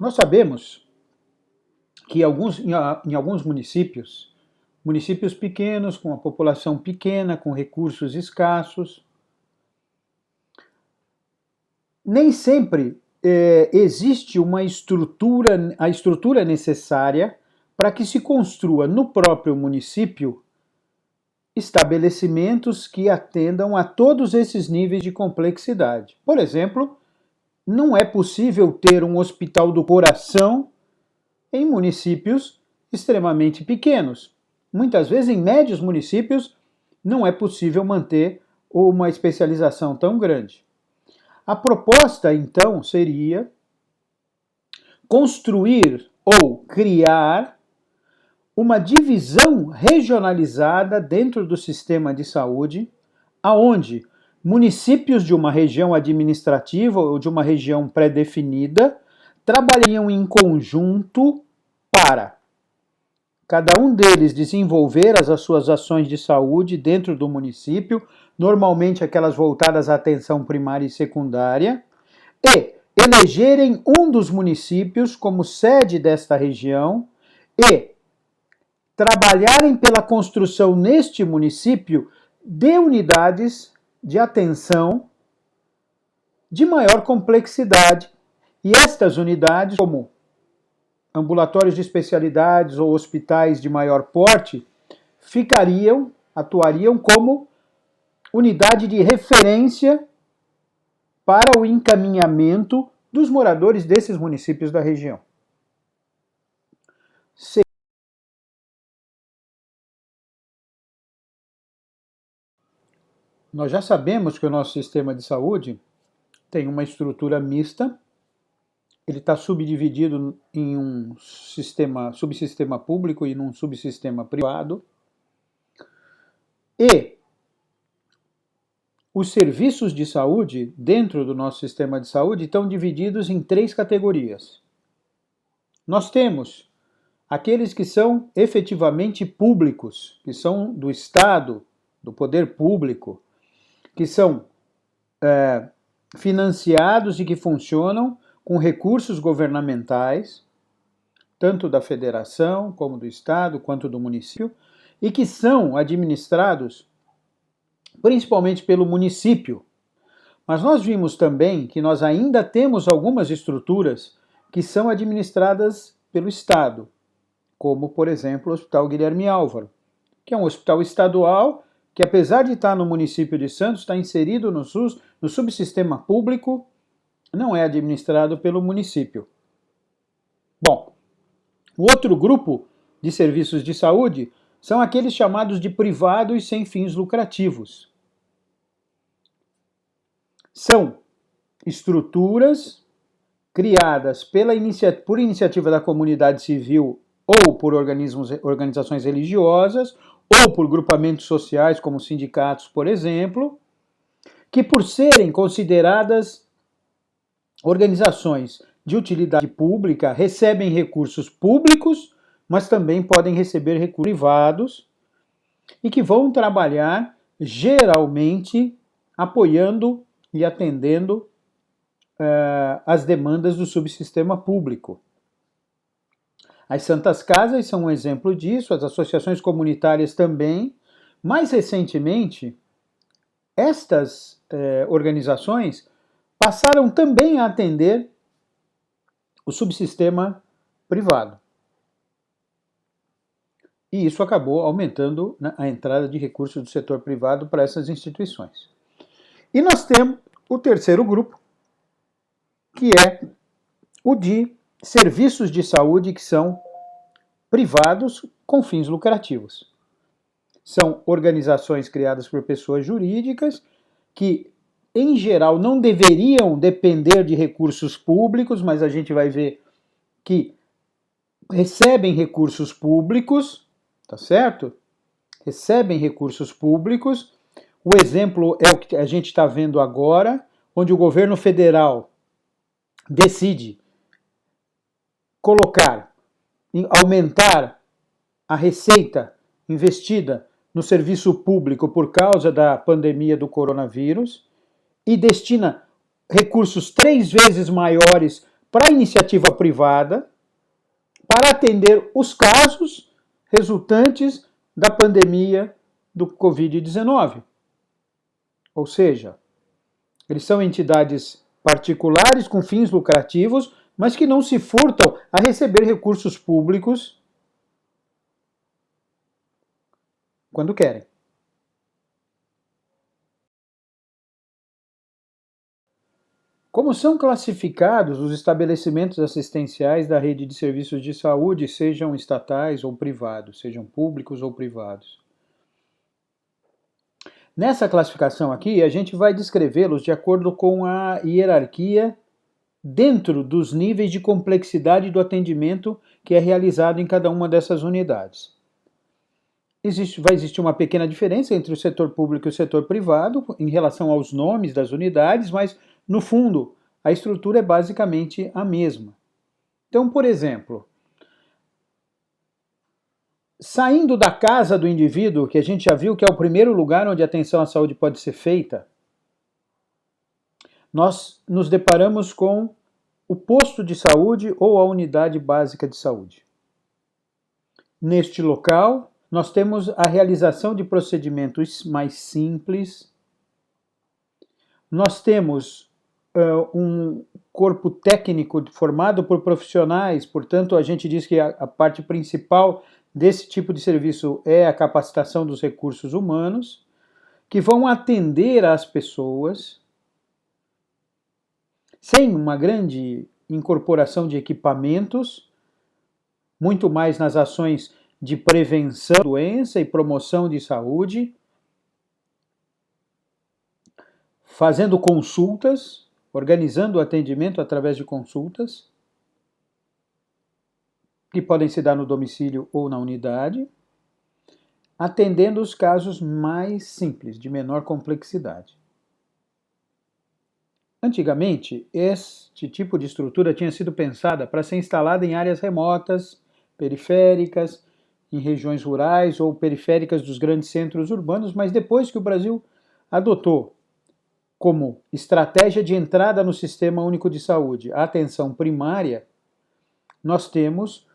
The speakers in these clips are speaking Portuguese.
Nós sabemos que em alguns municípios pequenos, com a população pequena, com recursos escassos, nem sempre existe a estrutura necessária para que se construa no próprio município estabelecimentos que atendam a todos esses níveis de complexidade. Por exemplo, não é possível ter um hospital do coração em municípios extremamente pequenos. Muitas vezes, em médios municípios, não é possível manter uma especialização tão grande. A proposta, então, seria construir ou criar uma divisão regionalizada dentro do sistema de saúde, aonde municípios de uma região administrativa ou de uma região pré-definida trabalhariam em conjunto para cada um deles desenvolver as suas ações de saúde dentro do município, normalmente aquelas voltadas à atenção primária e secundária, e elegerem um dos municípios como sede desta região e trabalharem pela construção neste município de unidades de atenção de maior complexidade. E estas unidades, como ambulatórios de especialidades ou hospitais de maior porte, atuariam como unidade de referência para o encaminhamento dos moradores desses municípios da região. Nós já sabemos que o nosso sistema de saúde tem uma estrutura mista. Ele está subdividido em um subsistema público e num subsistema privado. E os serviços de saúde dentro do nosso sistema de saúde estão divididos em 3 categorias. Nós temos aqueles que são efetivamente públicos, que são do Estado, do poder público, que são financiados e que funcionam com recursos governamentais, tanto da federação, como do estado, quanto do município, e que são administrados principalmente pelo município. Mas nós vimos também que nós ainda temos algumas estruturas que são administradas pelo estado, como, por exemplo, o Hospital Guilherme Álvaro, que é um hospital estadual que, apesar de estar no município de Santos, está inserido no subsistema público, não é administrado pelo município. Bom, o outro grupo de serviços de saúde são aqueles chamados de privados sem fins lucrativos. São estruturas criadas por iniciativa da comunidade civil ou por organizações religiosas ou por grupamentos sociais como sindicatos, por exemplo, que por serem consideradas organizações de utilidade pública recebem recursos públicos, mas também podem receber recursos privados e que vão trabalhar geralmente apoiando e atendendo as demandas do subsistema público. As Santas Casas são um exemplo disso, as associações comunitárias também. Mais recentemente, estas organizações passaram também a atender o subsistema privado. E isso acabou aumentando a entrada de recursos do setor privado para essas instituições. E nós temos o terceiro grupo, que é o de serviços de saúde que são privados com fins lucrativos. São organizações criadas por pessoas jurídicas que, em geral, não deveriam depender de recursos públicos, mas a gente vai ver que recebem recursos públicos, tá certo? Recebem recursos públicos. O exemplo é o que a gente está vendo agora, onde o governo federal decide aumentar a receita investida no serviço público por causa da pandemia do coronavírus e destina recursos 3 vezes maiores para a iniciativa privada para atender os casos resultantes da pandemia do Covid-19. Ou seja, eles são entidades particulares com fins lucrativos, mas que não se furtam a receber recursos públicos quando querem. Como são classificados os estabelecimentos assistenciais da rede de serviços de saúde, sejam estatais ou privados, sejam públicos ou privados? Nessa classificação aqui, a gente vai descrevê-los de acordo com a hierarquia dentro dos níveis de complexidade do atendimento que é realizado em cada uma dessas unidades. Vai existir uma pequena diferença entre o setor público e o setor privado em relação aos nomes das unidades, mas, no fundo, a estrutura é basicamente a mesma. Então, por exemplo, saindo da casa do indivíduo, que a gente já viu que é o primeiro lugar onde a atenção à saúde pode ser feita, nós nos deparamos com o posto de saúde ou a unidade básica de saúde. Neste local, nós temos a realização de procedimentos mais simples. Nós temos um corpo técnico formado por profissionais, portanto, a gente diz que a parte principal desse tipo de serviço é a capacitação dos recursos humanos, que vão atender às pessoas sem uma grande incorporação de equipamentos, muito mais nas ações de prevenção da doença e promoção de saúde, fazendo consultas, organizando o atendimento através de consultas, que podem se dar no domicílio ou na unidade, atendendo os casos mais simples, de menor complexidade. Antigamente, este tipo de estrutura tinha sido pensada para ser instalada em áreas remotas, periféricas, em regiões rurais ou periféricas dos grandes centros urbanos, mas depois que o Brasil adotou como estratégia de entrada no Sistema Único de Saúde a atenção primária, nós temos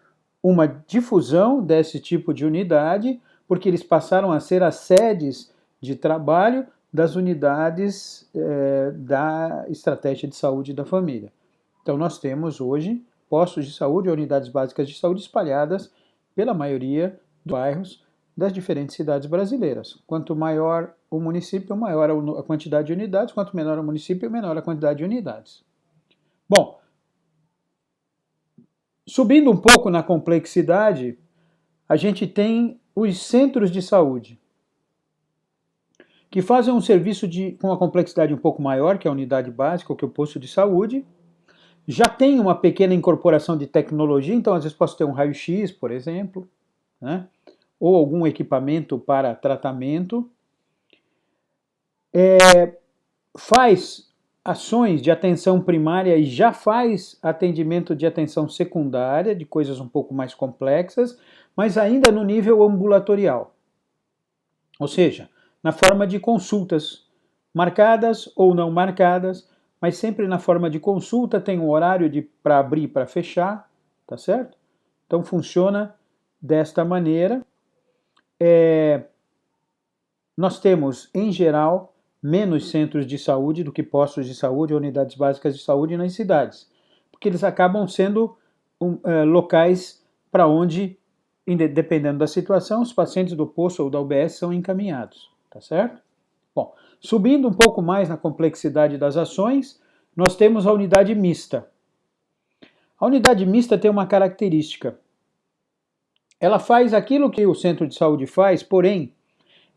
uma difusão desse tipo de unidade, porque eles passaram a ser as sedes de trabalho das unidades da estratégia de saúde da família. Então nós temos hoje postos de saúde ou unidades básicas de saúde espalhadas pela maioria dos bairros das diferentes cidades brasileiras. Quanto maior o município, maior a quantidade de unidades, quanto menor o município, menor a quantidade de unidades. Bom, subindo um pouco na complexidade, a gente tem os centros de saúde, que fazem um serviço com uma complexidade um pouco maior que a unidade básica, ou que o posto de saúde. Já tem uma pequena incorporação de tecnologia, então às vezes posso ter um raio-x, por exemplo, né? Ou algum equipamento para tratamento. Faz ações de atenção primária e já faz atendimento de atenção secundária, de coisas um pouco mais complexas, mas ainda no nível ambulatorial. Ou seja, na forma de consultas, marcadas ou não marcadas, mas sempre na forma de consulta, tem um horário para abrir e para fechar, tá certo? Então funciona desta maneira. Nós temos, em geral, menos centros de saúde do que postos de saúde ou unidades básicas de saúde nas cidades, porque eles acabam sendo locais para onde, dependendo da situação, os pacientes do posto ou da UBS são encaminhados, tá certo? Bom, subindo um pouco mais na complexidade das ações, nós temos a unidade mista. A unidade mista tem uma característica. Ela faz aquilo que o centro de saúde faz, porém,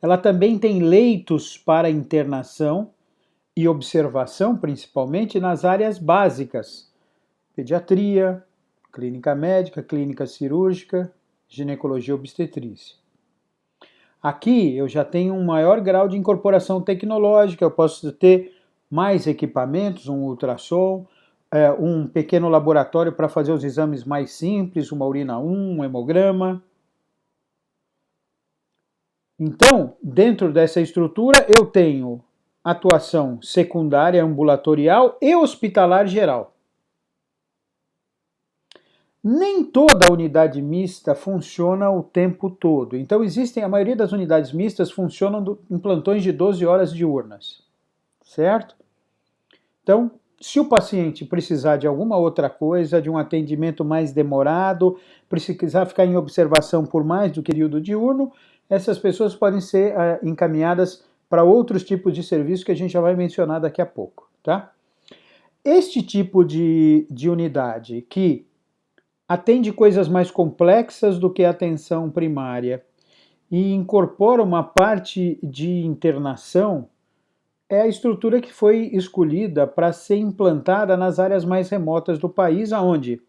ela também tem leitos para internação e observação, principalmente nas áreas básicas: pediatria, clínica médica, clínica cirúrgica, ginecologia e obstetrícia. Aqui eu já tenho um maior grau de incorporação tecnológica, eu posso ter mais equipamentos, um ultrassom, um pequeno laboratório para fazer os exames mais simples, uma urina 1, um hemograma. Então, dentro dessa estrutura, eu tenho atuação secundária, ambulatorial e hospitalar geral. Nem toda a unidade mista funciona o tempo todo. Então a maioria das unidades mistas funcionam em plantões de 12 horas diurnas, certo? Então, se o paciente precisar de alguma outra coisa, de um atendimento mais demorado, precisar ficar em observação por mais do período diurno, essas pessoas podem ser encaminhadas para outros tipos de serviço que a gente já vai mencionar daqui a pouco, tá? Este tipo de unidade que atende coisas mais complexas do que a atenção primária e incorpora uma parte de internação, é a estrutura que foi escolhida para ser implantada nas áreas mais remotas do país, onde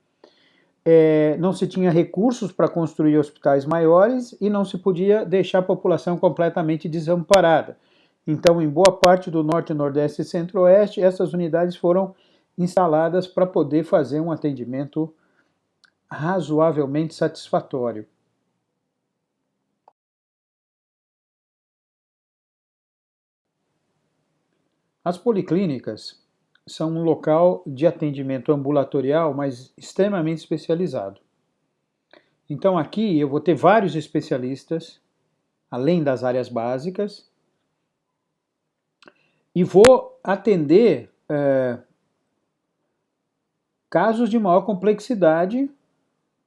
não se tinha recursos para construir hospitais maiores e não se podia deixar a população completamente desamparada. Então, em boa parte do Norte, Nordeste e Centro-Oeste, essas unidades foram instaladas para poder fazer um atendimento razoavelmente satisfatório. As policlínicas são um local de atendimento ambulatorial, mas extremamente especializado. Então aqui eu vou ter vários especialistas, além das áreas básicas, e vou atender casos de maior complexidade,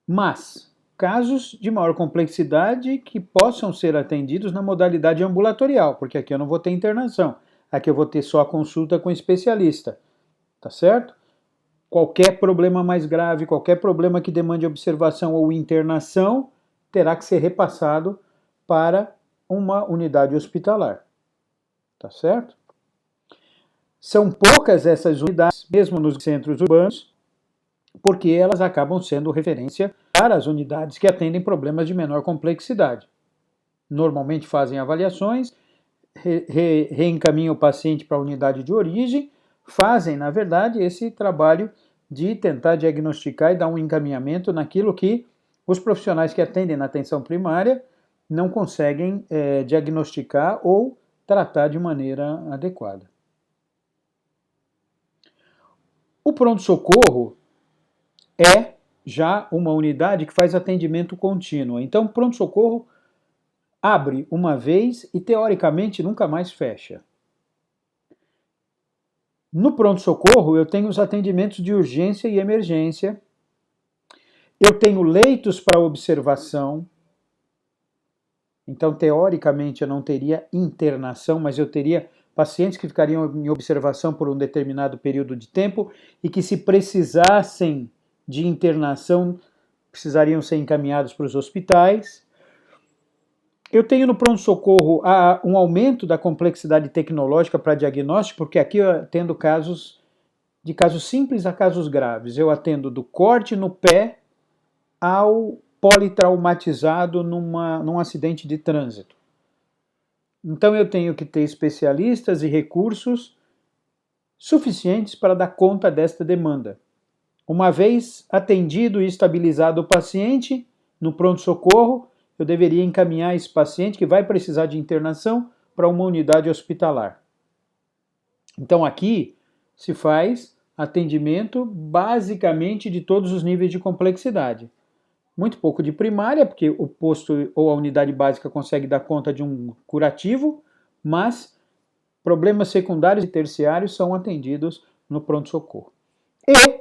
mas casos de maior complexidade que possam ser atendidos na modalidade ambulatorial, porque aqui eu não vou ter internação, aqui eu vou ter só a consulta com especialista, tá certo? Qualquer problema mais grave, qualquer problema que demande observação ou internação, terá que ser repassado para uma unidade hospitalar, tá certo? São poucas essas unidades, mesmo nos centros urbanos, porque elas acabam sendo referência para as unidades que atendem problemas de menor complexidade. Normalmente fazem avaliações, reencaminham o paciente para a unidade de origem, fazem, na verdade, esse trabalho de tentar diagnosticar e dar um encaminhamento naquilo que os profissionais que atendem na atenção primária não conseguem diagnosticar ou tratar de maneira adequada. O pronto-socorro é já uma unidade que faz atendimento contínuo. Então, o pronto-socorro abre uma vez e, teoricamente, nunca mais fecha. No pronto-socorro, eu tenho os atendimentos de urgência e emergência, eu tenho leitos para observação, então, teoricamente, eu não teria internação, mas eu teria pacientes que ficariam em observação por um determinado período de tempo e que, se precisassem de internação, precisariam ser encaminhados para os hospitais. Eu tenho no pronto-socorro um aumento da complexidade tecnológica para diagnóstico, porque aqui eu atendo de casos simples a casos graves. Eu atendo do corte no pé ao politraumatizado num acidente de trânsito. Então eu tenho que ter especialistas e recursos suficientes para dar conta desta demanda. Uma vez atendido e estabilizado o paciente no pronto-socorro, eu deveria encaminhar esse paciente que vai precisar de internação para uma unidade hospitalar. Então aqui se faz atendimento basicamente de todos os níveis de complexidade. Muito pouco de primária, porque o posto ou a unidade básica consegue dar conta de um curativo, mas problemas secundários e terciários são atendidos no pronto-socorro. E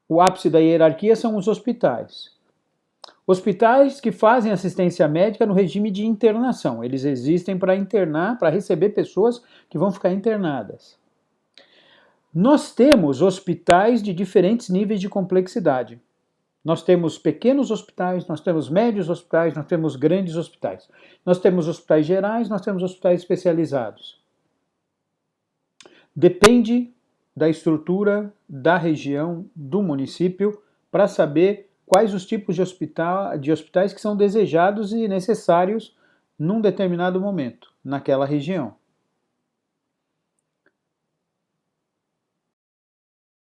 o ápice da hierarquia são os hospitais. Hospitais que fazem assistência médica no regime de internação. Eles existem para internar, para receber pessoas que vão ficar internadas. Nós temos hospitais de diferentes níveis de complexidade. Nós temos pequenos hospitais, nós temos médios hospitais, nós temos grandes hospitais. Nós temos hospitais gerais, nós temos hospitais especializados. Depende da estrutura da região, do município, para saber quais os tipos de hospitais que são desejados e necessários num determinado momento, naquela região.